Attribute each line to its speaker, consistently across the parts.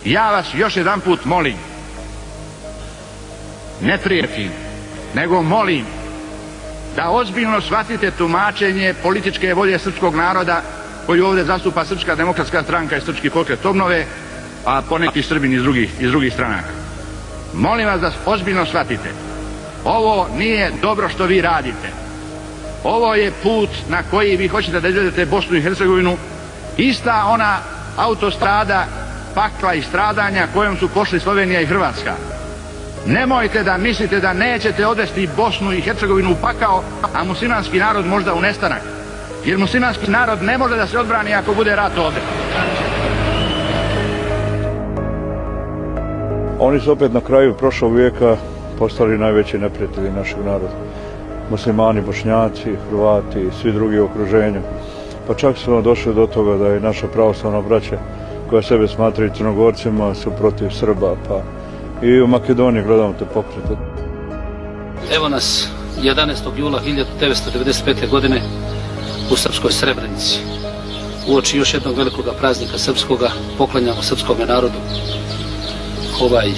Speaker 1: Ja vas još jedanput molim, ne prijetim, nego molim da ozbiljno shvatite tumačenje političke volje srpskog naroda koju ovdje zastupa Srpska demokratska stranka i Srpski pokret obnove, a poneki Srbini iz drugih stranaka. Molim vas da ozbiljno shvatite, ovo nije dobro što vi radite. Ovo je put na koji vi hoćete da izvedete Bosnu i Hercegovinu, ista ona autostrada pakla i stradanja kojom su pošli Slovenija i Hrvatska. Nemojte da mislite da nećete odvesti Bosnu i Hercegovinu u pakao, a muslimanski narod možda u nestanak. Jer muslimanski narod ne može da se odbrani ako bude rat ovdje.
Speaker 2: Oni su opet na kraju prošlog vijeka postali najveći neprijatelji našeg naroda. Muslimani, Bošnjaci, Hrvati i svi drugi u okruženju. Pa čak su došli do toga da je naša pravoslavna braća, koja sebe smatraju Crnogorcima, su protiv Srba, pa i u Makedoniji gledamo te pokrete.
Speaker 3: Evo nas 11. jula 1995. godine u srpskoj Srebrenici. Uoči još jednog velikog praznika srpskoga poklanjamo srpskom narodu ovaj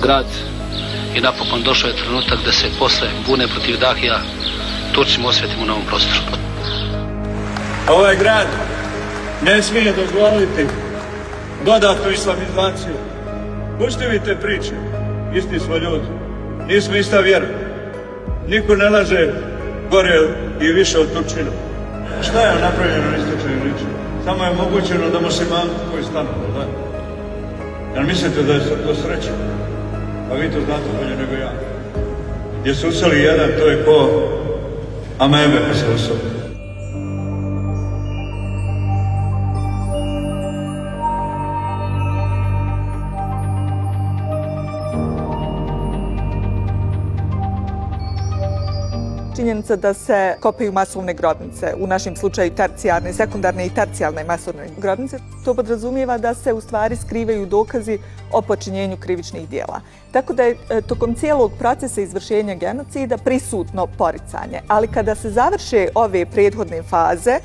Speaker 3: grad i napokon došao je trenutak da se posle bune protiv Dahija Turcima osvetimo na ovom prostoru.
Speaker 2: Ovaj grad ne smije dozvoliti dodatnu islamizaciju. Pustite vi te priče, isti smo ljudi, nismo ista vjera. Niko ne laže gore i više od Turčina. Šta je napravljeno na istočnoj liči? Samo je omogućeno da muslimani koji stanu, da? Jel mislite da je to sreća? Pa vi to znate bolje nego ja. Gdje su useli jedan, to je ko amebe pa se useli.
Speaker 4: Činjenica da se kopaju masovne grobnice, u našem slučaju tercijarne, sekundarne i tercijalne masovne grobnice, to podrazumijeva da se u stvari skrivaju dokazi o počinjenju krivičnih djela. Tako da je tokom cijelog procesa izvršenja genocida prisutno poricanje. Ali kada se završe ove prethodne faze,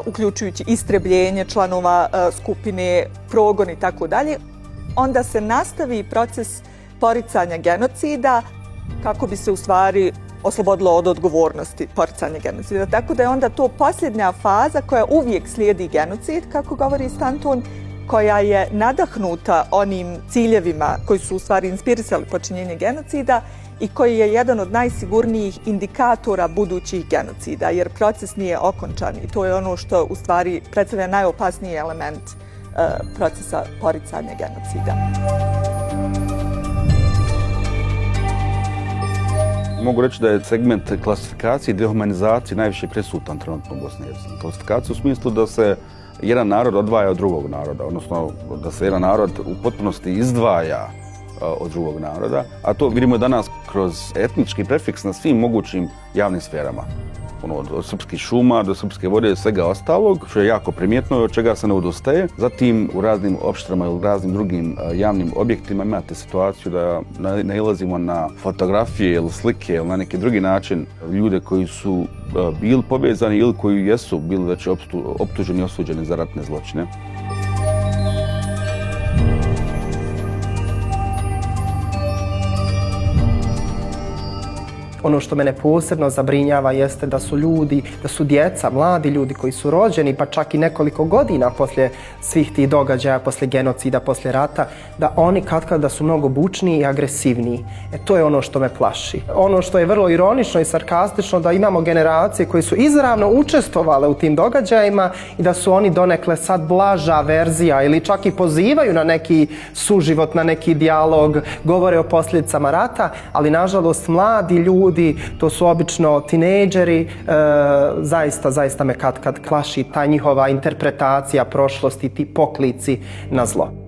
Speaker 4: uključujući istrebljenje članova skupine, progon i tako dalje, onda se nastavi proces poricanja genocida kako bi se u stvari oslobodilo od odgovornosti poricanja genocida. Tako da je onda to posljednja faza koja uvijek slijedi genocid, kako govori Stanton, koja je nadahnuta onim ciljevima koji su u stvari inspirisali počinjenje genocida i koji je jedan od najsigurnijih indikatora budućih genocida, jer proces nije okončan i to je ono što u stvari predstavlja najopasniji element procesa poricanja genocida.
Speaker 5: Mogu reći da je segment klasifikacije i dehumanizacije najviše prisutan trenutno u Bosni i Hercegovini. Klasifikacija u smislu da se jedan narod odvaja od drugog naroda, odnosno da se jedan narod u potpunosti izdvaja od drugog naroda, a to vidimo danas kroz etnički prefiks na svim mogućim javnim sferama. Od srpskih šuma do srpske vode i svega ostalog, što je jako primjetno i od čega se ne odustaje. Zatim u raznim opštinama ili raznim drugim javnim objektima imate situaciju da nailazimo na fotografije ili slike ili na neki drugi način ljude koji su bili povezani ili koji jesu bili već optuženi i osuđeni za ratne zločine.
Speaker 6: Ono što mene posebno zabrinjava jeste da su ljudi, da su djeca, mladi ljudi koji su rođeni, pa čak i nekoliko godina poslije svih tih događaja, poslije genocida, poslije rata, da oni katkad da su mnogo bučniji i agresivniji. To je ono što me plaši. Ono što je vrlo ironično i sarkastično, da imamo generacije koje su izravno učestvovale u tim događajima i da su oni donekle sad blaža verzija ili čak i pozivaju na neki suživot, na neki dijalog, govore o posljedicama rata, ali nažalost mladi ljudi, to su obično tinejdžeri, zaista me kad plaši ta njihova interpretacija prošlosti, ti poklici na zlo.